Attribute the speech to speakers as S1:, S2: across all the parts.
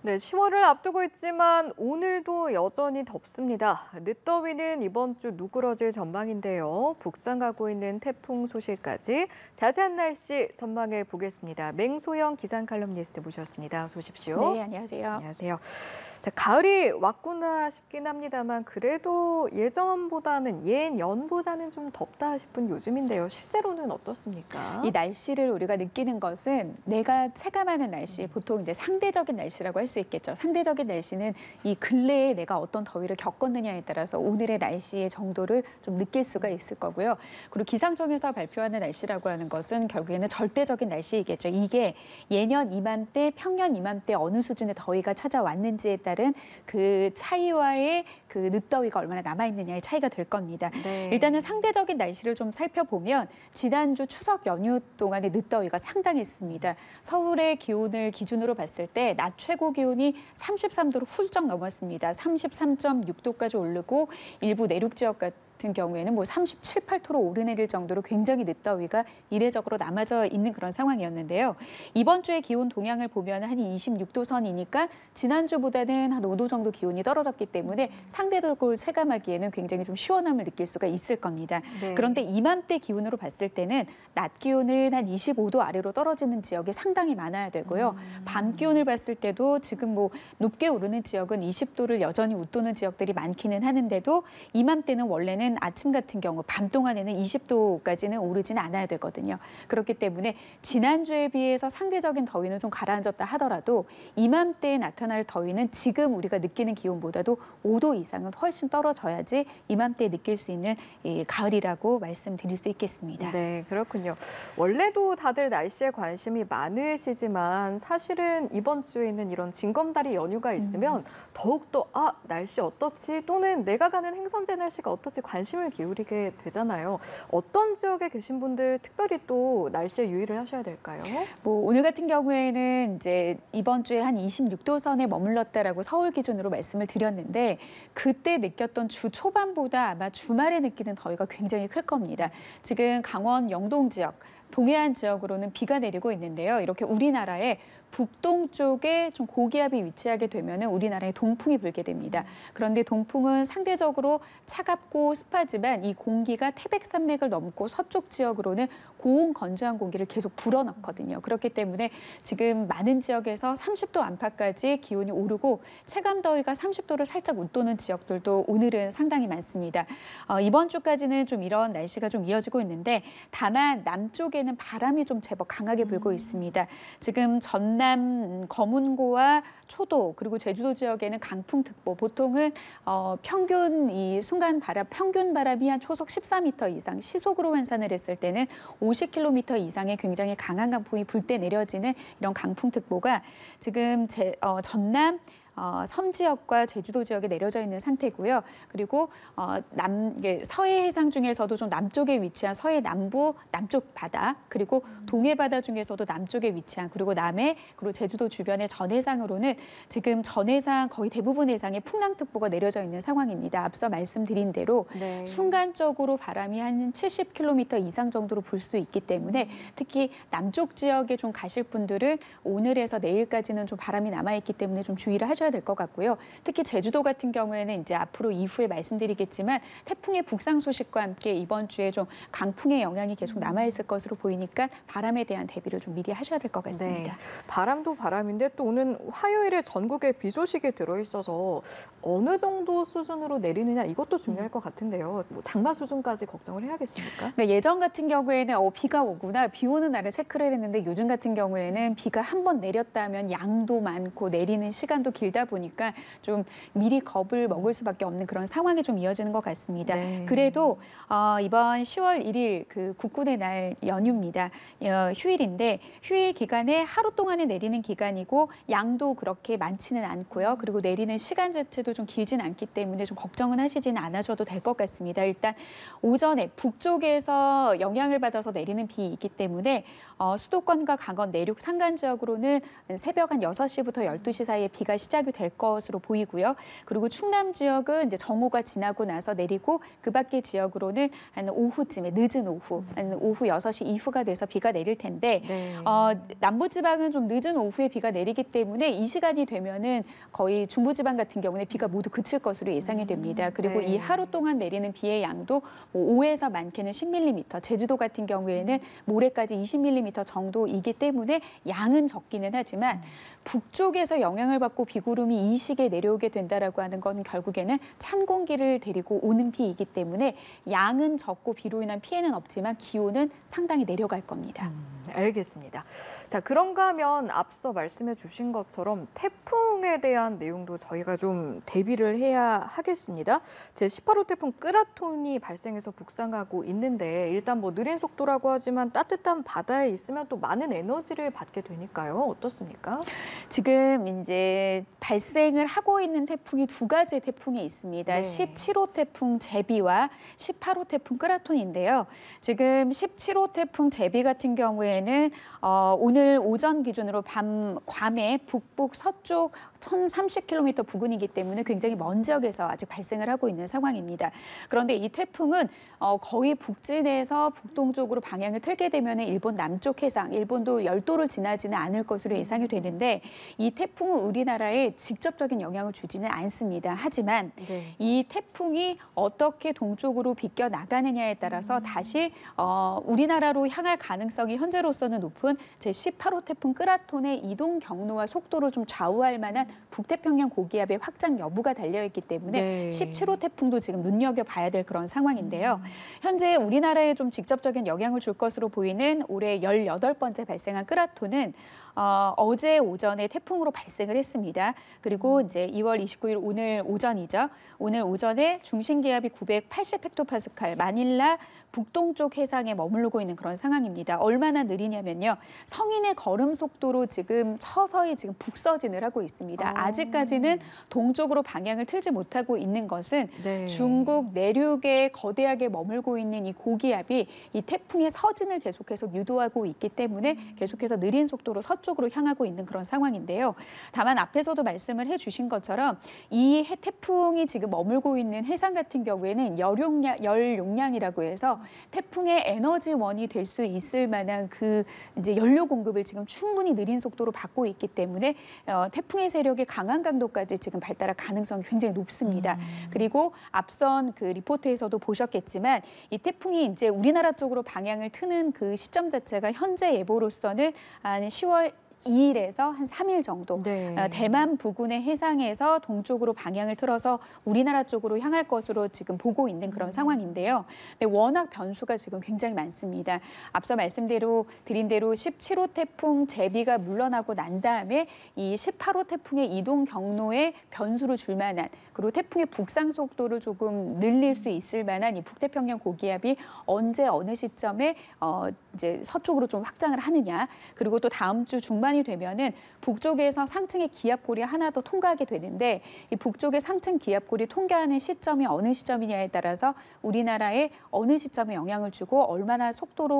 S1: 네, 10월을 앞두고 있지만 오늘도 여전히 덥습니다. 늦더위는 이번 주 누그러질 전망인데요. 북상하고 있는 태풍 소식까지 자세한 날씨 전망해 보겠습니다. 맹소영 기상 칼럼니스트 모셨습니다. 어서 오십시오.
S2: 네, 안녕하세요.
S1: 안녕하세요. 자, 가을이 왔구나 싶긴 합니다만 그래도 예년보다는 좀 덥다 싶은 요즘인데요. 실제로는 어떻습니까?
S2: 이 날씨를 우리가 느끼는 것은 내가 체감하는 날씨, 보통 이제 상대적인 날씨라고 할 수 있겠죠. 상대적인 날씨는 이 근래에 내가 어떤 더위를 겪었느냐에 따라서 오늘의 날씨의 정도를 좀 느낄 수가 있을 거고요. 그리고 기상청에서 발표하는 날씨라고 하는 것은 결국에는 절대적인 날씨이겠죠. 이게 예년 이맘때, 평년 이맘때 어느 수준의 더위가 찾아왔는지에 따른 그 차이와의 그 늦더위가 얼마나 남아있느냐의 차이가 될 겁니다.
S1: 네.
S2: 일단은 상대적인 날씨를 좀 살펴보면 지난주 추석 연휴 동안의 늦더위가 상당했습니다. 서울의 기온을 기준으로 봤을 때 낮 최고 기온이 33도를 훌쩍 넘었습니다. 33.6도까지 오르고 일부 내륙 지역 같은 경우에는 뭐 37, 8도로 오르내릴 정도로 굉장히 늦더위가 이례적으로 남아져 있는 그런 상황이었는데요. 이번 주의 기온 동향을 보면 한 26도 선이니까 지난주보다는 한 5도 정도 기온이 떨어졌기 때문에 상대적으로 체감하기에는 굉장히 좀 시원함을 느낄 수가 있을 겁니다.
S1: 네.
S2: 그런데 이맘때 기온으로 봤을 때는 낮 기온은 한 25도 아래로 떨어지는 지역이 상당히 많아야 되고요. 밤 기온을 봤을 때도 지금 뭐 높게 오르는 지역은 20도를 여전히 웃도는 지역들이 많기는 하는데도 이맘때는 원래는 아침 같은 경우 밤 동안에는 20도까지는 오르지는 않아야 되거든요. 그렇기 때문에 지난주에 비해서 상대적인 더위는 좀 가라앉았다 하더라도 이맘때에 나타날 더위는 지금 우리가 느끼는 기온보다도 5도 이상은 훨씬 떨어져야지 이맘때에 느낄 수 있는 이 가을이라고 말씀드릴 수 있겠습니다.
S1: 네, 그렇군요. 원래도 다들 날씨에 관심이 많으시지만 사실은 이번 주에는 이런 징검다리 연휴가 있으면 더욱더 날씨 어떻지? 또는 내가 가는 행선지 날씨가 어떻지? 관심을 기울이게 되잖아요. 어떤 지역에 계신 분들 특별히 또 날씨에 유의를 하셔야 될까요?
S2: 뭐 오늘 같은 경우에는 이제 이번 주에 한 26도 선에 머물렀다라고 서울 기준으로 말씀을 드렸는데 그때 느꼈던 주 초반보다 아마 주말에 느끼는 더위가 굉장히 클 겁니다. 지금 강원 영동 지역, 동해안 지역으로는 비가 내리고 있는데요. 이렇게 우리나라의 북동쪽에 좀 고기압이 위치하게 되면은 우리나라에 동풍이 불게 됩니다. 그런데 동풍은 상대적으로 차갑고 습하지만 이 공기가 태백산맥을 넘고 서쪽 지역으로는 고온 건조한 공기를 계속 불어넣거든요. 그렇기 때문에 지금 많은 지역에서 30도 안팎까지 기온이 오르고 체감 더위가 30도를 살짝 웃도는 지역들도 오늘은 상당히 많습니다. 이번 주까지는 좀 이런 날씨가 좀 이어지고 있는데 다만 남쪽에는 바람이 좀 제법 강하게 불고 있습니다. 지금 전남 거문고와 초도 그리고 제주도 지역에는 강풍특보 보통은 평균 이 순간 바람 평균 바람이 한 초속 14m 이상 시속으로 환산을 했을 때는 50km 이상의 굉장히 강한 강풍이 불 때 내려지는 이런 강풍특보가 지금 전남 섬 지역과 제주도 지역에 내려져 있는 상태고요. 그리고 서해 해상 중에서도 좀 남쪽에 위치한 서해 남부 남쪽 바다 그리고 동해 바다 중에서도 남쪽에 위치한 그리고 남해 그리고 제주도 주변의 전해상으로는 지금 전해상 거의 대부분 해상에 풍랑특보가 내려져 있는 상황입니다. 앞서 말씀드린 대로
S1: 네.
S2: 순간적으로 바람이 한 70km 이상 정도로 불 수 있기 때문에 특히 남쪽 지역에 좀 가실 분들은 오늘에서 내일까지는 좀 바람이 남아있기 때문에 좀 주의를 하셔야 될 것 같고요. 특히 제주도 같은 경우에는 이제 앞으로 이후에 말씀드리겠지만 태풍의 북상 소식과 함께 이번 주에 좀 강풍의 영향이 계속 남아있을 것으로 보이니까 바람에 대한 대비를 좀 미리 하셔야 될 것 같습니다.
S1: 네, 바람도 바람인데 또 오늘 화요일에 전국에 비 소식이 들어있어서 어느 정도 수준으로 내리느냐 이것도 중요할 것 같은데요. 뭐 장마 수준까지 걱정을 해야겠습니까?
S2: 네, 예전 같은 경우에는 비가 오구나 비 오는 날에 체크를 했는데 요즘 같은 경우에는 비가 한 번 내렸다면 양도 많고 내리는 시간도 길다 보니까 좀 미리 겁을 먹을 수밖에 없는 그런 상황이 좀 이어지는 것 같습니다.
S1: 네.
S2: 그래도 이번 10월 1일 그 국군의 날 연휴입니다. 휴일인데 휴일 기간에 하루 동안에 내리는 기간이고 양도 그렇게 많지는 않고요. 그리고 내리는 시간 자체도 좀 길진 않기 때문에 좀 걱정은 하시지는 않으셔도 될 것 같습니다. 일단 오전에 북쪽에서 영향을 받아서 내리는 비이기 때문에 수도권과 강원 내륙 산간 지역으로는 새벽 한 6시부터 12시 사이에 비가 시작이 시작이 될 것으로 보이고요. 그리고 충남 지역은 이제 정오가 지나고 나서 내리고 그 밖의 지역으로는 한 오후쯤에 늦은 오후, 한 오후 6시 이후가 돼서 비가 내릴 텐데
S1: 네.
S2: 남부지방은 좀 늦은 오후에 비가 내리기 때문에 이 시간이 되면은 거의 중부지방 같은 경우는 비가 모두 그칠 것으로 예상이 됩니다. 그리고
S1: 네.
S2: 이 하루 동안 내리는 비의 양도 뭐 5에서 많게는 10mm, 제주도 같은 경우에는 모레까지 20mm 정도이기 때문에 양은 적기는 하지만 북쪽에서 영향을 받고 비구름이 이 시기에 내려오게 된다라고 하는 건 결국에는 찬 공기를 데리고 오는 비이기 때문에 양은 적고 비로 인한 피해는 없지만 기온은 상당히 내려갈 겁니다.
S1: 알겠습니다. 자, 그런가 하면 앞서 말씀해 주신 것처럼 태풍에 대한 내용도 저희가 좀 대비를 해야 하겠습니다. 제18호 태풍 끄라톤이 발생해서 북상하고 있는데 일단 뭐 느린 속도라고 하지만 따뜻한 바다에 있으면 또 많은 에너지를 받게 되니까요. 어떻습니까?
S2: 지금 이제 발생을 하고 있는 태풍이 두 가지 태풍이 있습니다.
S1: 네.
S2: 17호 태풍 제비와 18호 태풍 끄라톤인데요. 지금 17호 태풍 제비 같은 경우에는 오늘 오전 기준으로 괌의 북북 서쪽 1,030km 부근이기 때문에 굉장히 먼 지역에서 아직 발생을 하고 있는 상황입니다. 그런데 이 태풍은 거의 북진에서 북동쪽으로 방향을 틀게 되면 일본 남쪽 해상, 일본도 열도를 지나지는 않을 것으로 예상이 되는데 이 태풍은 우리나라에 직접적인 영향을 주지는 않습니다. 하지만
S1: 네.
S2: 이 태풍이 어떻게 동쪽으로 비껴 나가느냐에 따라서 다시 우리나라로 향할 가능성이 현재로서는 높은 제18호 태풍 끄라톤의 이동 경로와 속도를 좀 좌우할 만한 북태평양 고기압의 확장 여부가 달려있기 때문에
S1: 네.
S2: 17호 태풍도 지금 눈여겨봐야 될 그런 상황인데요. 현재 우리나라에 좀 직접적인 영향을 줄 것으로 보이는 올해 18번째 발생한 끄라톤은 어제 오전에 태풍으로 발생을 했습니다. 그리고 이제 2월 29일 오늘 오전이죠. 오늘 오전에 중심 기압이 980헥토파스칼, 마닐라 북동쪽 해상에 머무르고 있는 그런 상황입니다. 얼마나 느리냐면요. 성인의 걸음 속도로 지금 서서히 지금 북서진을 하고 있습니다. 아직까지는 동쪽으로 방향을 틀지 못하고 있는 것은
S1: 네.
S2: 중국 내륙에 거대하게 머물고 있는 이 고기압이 이 태풍의 서진을 계속해서 유도하고 있기 때문에 계속해서 느린 속도로 서쪽으로 향하고 있는 그런 상황인데요. 다만 앞에서도 말씀을 해주신 것처럼 이 태풍이 지금 머물고 있는 해상 같은 경우에는 열 용량이라고 해서 태풍의 에너지원이 될 수 있을 만한 그 이제 연료 공급을 지금 충분히 느린 속도로 받고 있기 때문에 태풍의 세력이 강한 강도까지 지금 발달할 가능성이 굉장히 높습니다. 그리고 앞선 그 리포트에서도 보셨겠지만 이 태풍이 이제 우리나라 쪽으로 방향을 트는 그 시점 자체가 현재 예보로서는 한 10월 2일에서 한 3일 정도
S1: 네.
S2: 대만 부근의 해상에서 동쪽으로 방향을 틀어서 우리나라 쪽으로 향할 것으로 지금 보고 있는 그런 상황인데요. 근데 워낙 변수가 지금 굉장히 많습니다. 앞서 말씀드린 대로 17호 태풍 제비가 물러나고 난 다음에 이 18호 태풍의 이동 경로에 변수를 줄 만한 그리고 태풍의 북상 속도를 조금 늘릴 수 있을 만한 이 북태평양 고기압이 언제 어느 시점에 이제 서쪽으로 좀 확장을 하느냐 그리고 또 다음 주 중반이 되면은 북쪽에서 상층의 기압골이 하나 더 통과하게 되는데 이 북쪽의 상층 기압골이 통과하는 시점이 어느 시점이냐에 따라서 우리나라에 어느 시점에 영향을 주고 얼마나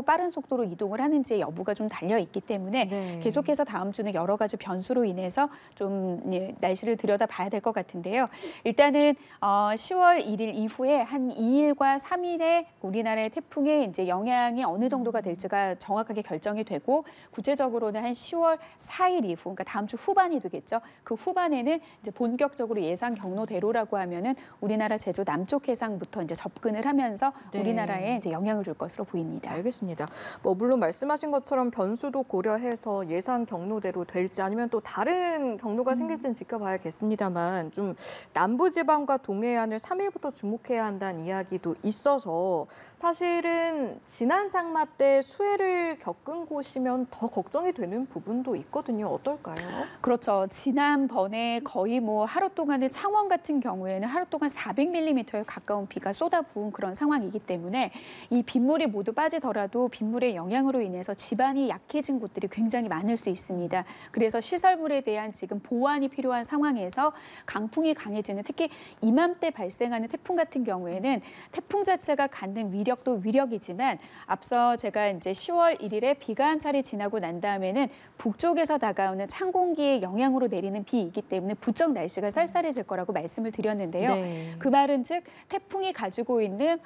S2: 빠른 속도로 이동을 하는지의 여부가 좀 달려 있기 때문에
S1: 네.
S2: 계속해서 다음 주는 여러 가지 변수로 인해서 좀 날씨를 들여다봐야 될 것 같은데요. 일단은 10월 1일 이후에 한 2일과 3일에 우리나라의 태풍의 이제 영향이 어느 정도가 될지가 정확하게 결정이 되고 구체적으로는 한 10월 4일 이후, 그러니까 다음 주 후반이 되겠죠. 그 후반에는 이제 본격적으로 예상 경로대로라고 하면은 우리나라 제주 남쪽 해상부터 이제 접근을 하면서
S1: 네.
S2: 우리나라에 이제 영향을 줄 것으로 보입니다.
S1: 알겠습니다. 뭐 물론 말씀하신 것처럼 변수도 고려해서 예상 경로대로 될지 아니면 또 다른 경로가 생길지는 지켜봐야겠습니다만 좀 남부지방과 동해안을 3일부터 주목해야 한다는 이야기도 있어서 사실은 지난 장마 때 수해를 겪은 곳이면 더 걱정이 되는 부분도 있거든요. 어떨까요?
S2: 그렇죠. 지난번에 거의 뭐 하루 동안에 창원 같은 경우에는 하루 동안 400mm에 가까운 비가 쏟아부은 그런 상황이기 때문에 이 빗물이 모두 빠지더라도 빗물의 영향으로 인해서 지반이 약해진 곳들이 굉장히 많을 수 있습니다. 그래서 시설물에 대한 지금 보완이 필요한 상황에서 강풍이 강해지는 특히 이맘때 발생하는 태풍 같은 경우에는 태풍 자체가 갖는 위력도 위력이지만 앞서 제가 이제 10월 1일에 비가 한 차례 지나고 난 다음에는 북쪽에서 다가오는 찬 공기의 영향으로 내리는 비이기 때문에 부쩍 날씨가 쌀쌀해질 거라고 말씀을 드렸는데요.
S1: 네.
S2: 그 말은 즉 태풍이 가지고 있는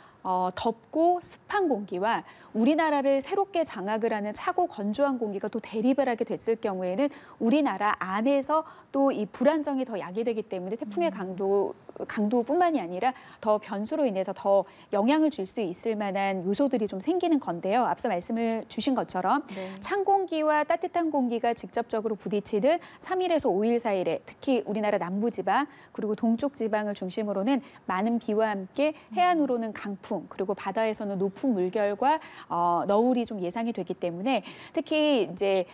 S2: 덥고 습한 공기와 우리나라를 새롭게 장악을 하는 차고 건조한 공기가 또 대립을 하게 됐을 경우에는 우리나라 안에서 또 이 불안정이 더 야기되기 때문에 태풍의 강도뿐만이 아니라 더 변수로 인해서 더 영향을 줄 수 있을 만한 요소들이 좀 생기는 건데요. 앞서 말씀을 주신 것처럼
S1: 네.
S2: 찬 공기와 따뜻한 공기가 직접적으로 부딪히는 3일에서 5일 사이에 특히 우리나라 남부지방 그리고 동쪽 지방을 중심으로는 많은 비와 함께 해안으로는 강풍 그리고 바다에서는 높은 물결과 너울이 좀 예상이 되기 때문에 특히 이제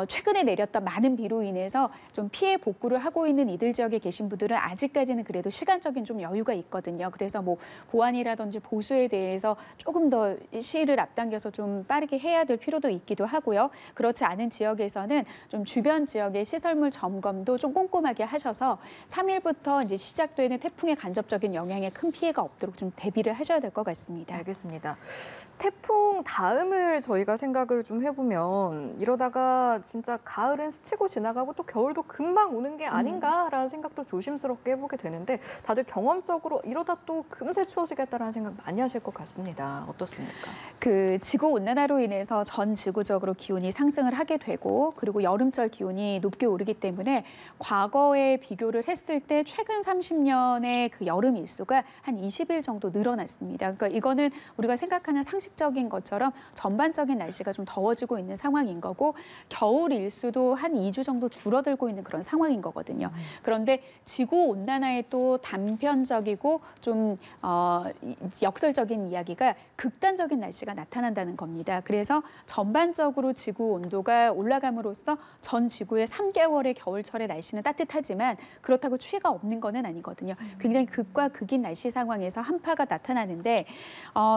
S2: 최근에 내렸던 많은 비로 인해서 좀 피해 복구를 하고 있는 이들 지역에 계신 분들은 아직까지는 그래도 시간적인 좀 여유가 있거든요. 그래서 뭐 보완이라든지 보수에 대해서 조금 더 시일을 앞당겨서 좀 빠르게 해야 될 필요도 있기도 하고요. 그렇지 않은 지역에서는 좀 주변 지역의 시설물 점검도 좀 꼼꼼하게 하셔서 3일부터 이제 시작되는 태풍의 간접적인 영향에 큰 피해가 없도록 좀 대비를 하셔야 될 것 같습니다.
S1: 알겠습니다. 태풍 다음을 저희가 생각을 좀 해보면 이러다가 진짜 가을은 스치고 지나가고 또 겨울도 금방 오는 게 아닌가라는 생각도 조심스럽게 해보게 되는데 다들 경험적으로 이러다 또 금세 추워지겠다라는 생각 많이 하실 것 같습니다. 어떻습니까?
S2: 그 지구 온난화로 인해서 전 지구적으로 기온이 상승을 하게 되고 그리고 여름철 기온이 높게 오르기 때문에 과거에 비교를 했을 때 최근 30년의 그 여름 일수가 한 20일 정도 늘어났습니다. 그러니까 이거는 우리가 생각하는 상식적인 것처럼 전반적인 날씨가 좀 더워지고 있는 상황인 거고 겨울 일수도 한 2주 정도 줄어들고 있는 그런 상황인 거거든요. 그런데 지구 온난화의 또 단편적이고 좀 역설적인 이야기가 극단적인 날씨가 나타난다는 겁니다. 그래서 전반적으로 지구 온도가 올라감으로써 전 지구의 3개월의 겨울철의 날씨는 따뜻하지만 그렇다고 추위가 없는 거는 아니거든요. 굉장히 극과 극인 날씨 상황에서 한파가 나타나는데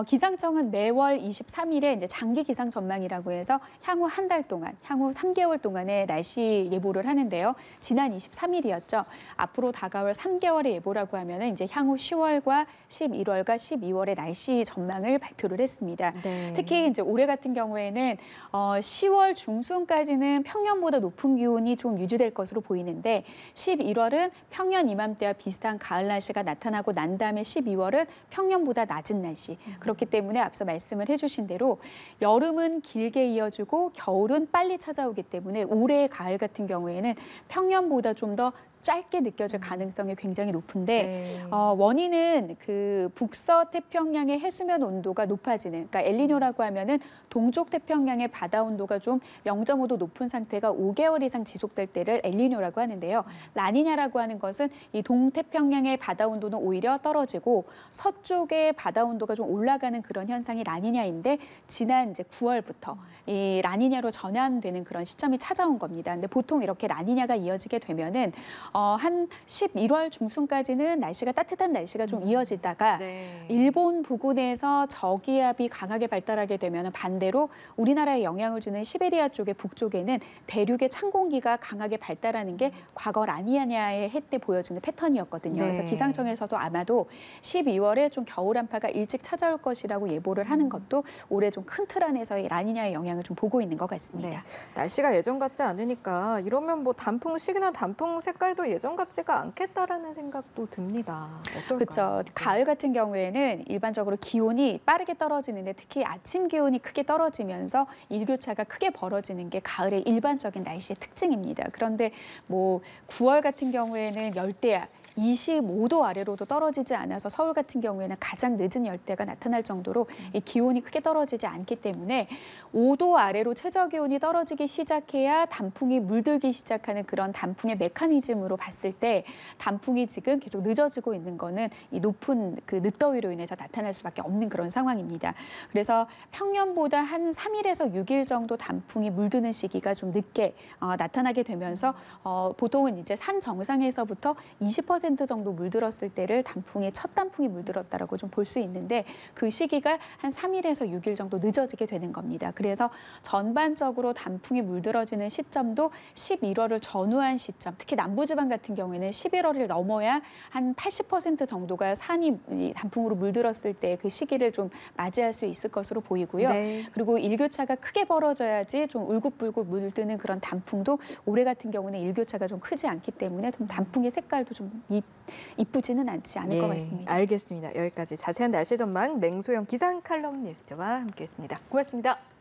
S2: 기상청은 매월 23일에 이제 장기 기상 전망이라고 해서 향후 한 달 동안, 향후 3개월 동안의 날씨 예보를 하는데요. 지난 23일이었죠. 앞으로 다가올 3개월의 예보라고 하면은 이제 향후 10월과 11월과 12월의 날씨 전망을 발표를 했습니다.
S1: 네.
S2: 특히 이제 올해 같은 경우에는 10월 중순까지는 평년보다 높은 기온이 좀 유지될 것으로 보이는데 11월은 평년 이맘때와 비슷한 가을 날씨가 나타나고 난 다음에 12월은 평년보다 낮은 날씨. 그렇기 때문에 앞서 말씀을 해주신 대로 여름은 길게 이어지고 겨울은 빨리 찾아오기 때문에 올해의 가을 같은 경우에는 평년보다 좀 더 짧게 느껴질 가능성이 굉장히 높은데
S1: 네.
S2: 원인은 그 북서 태평양의 해수면 온도가 높아지는 그러니까 엘니뇨라고 하면은 동쪽 태평양의 바다 온도가 좀 0.5도 높은 상태가 5개월 이상 지속될 때를 엘니뇨라고 하는데요. 라니냐라고 하는 것은 이 동태평양의 바다 온도는 오히려 떨어지고 서쪽의 바다 온도가 좀 올라가는 그런 현상이 라니냐인데 지난 이제 9월부터 이 라니냐로 전환되는 그런 시점이 찾아온 겁니다. 근데 보통 이렇게 라니냐가 이어지게 되면은 한 11월 중순까지는 날씨가 따뜻한 날씨가 좀 이어지다가
S1: 네.
S2: 일본 부근에서 저기압이 강하게 발달하게 되면 반대로 우리나라에 영향을 주는 시베리아 쪽의 북쪽에는 대륙의 찬 공기가 강하게 발달하는 게 과거 라니냐의 해 때 보여주는 패턴이었거든요.
S1: 네.
S2: 그래서 기상청에서도 아마도 12월에 좀 겨울 한파가 일찍 찾아올 것이라고 예보를 하는 것도 올해 좀 큰 틀 안에서의 라니냐의 영향을 좀 보고 있는 것 같습니다.
S1: 네. 날씨가 예전 같지 않으니까 이러면 뭐 단풍식이나 단풍 색깔도 예전 같지가 않겠다라는 생각도 듭니다. 어떨까요?
S2: 그렇죠. 가을 같은 경우에는 일반적으로 기온이 빠르게 떨어지는데 특히 아침 기온이 크게 떨어지면서 일교차가 크게 벌어지는 게 가을의 일반적인 날씨의 특징입니다. 그런데 뭐 9월 같은 경우에는 열대야 25도 아래로도 떨어지지 않아서 서울 같은 경우에는 가장 늦은 열대가 나타날 정도로 이 기온이 크게 떨어지지 않기 때문에 5도 아래로 최저 기온이 떨어지기 시작해야 단풍이 물들기 시작하는 그런 단풍의 메커니즘으로 봤을 때 단풍이 지금 계속 늦어지고 있는 거는 이 높은 그 늦더위로 인해서 나타날 수밖에 없는 그런 상황입니다. 그래서 평년보다 한 3일에서 6일 정도 단풍이 물드는 시기가 좀 늦게 나타나게 되면서 보통은 이제 산 정상에서부터 20% 50% 정도 물들었을 때를 첫 단풍이 물들었다라고 좀 볼 수 있는데 그 시기가 한 3일에서 6일 정도 늦어지게 되는 겁니다. 그래서 전반적으로 단풍이 물들어지는 시점도 11월을 전후한 시점, 특히 남부지방 같은 경우에는 11월을 넘어야 한 80% 정도가 산이 단풍으로 물들었을 때 그 시기를 좀 맞이할 수 있을 것으로 보이고요.
S1: 네.
S2: 그리고 일교차가 크게 벌어져야지 좀 울긋불긋 물드는 그런 단풍도 올해 같은 경우는 일교차가 좀 크지 않기 때문에 좀 단풍의 색깔도 좀 이쁘지는 않지 않을 것 같습니다.
S1: 알겠습니다. 여기까지 자세한 날씨 전망 맹소영 기상 칼럼니스트와 함께했습니다. 고맙습니다.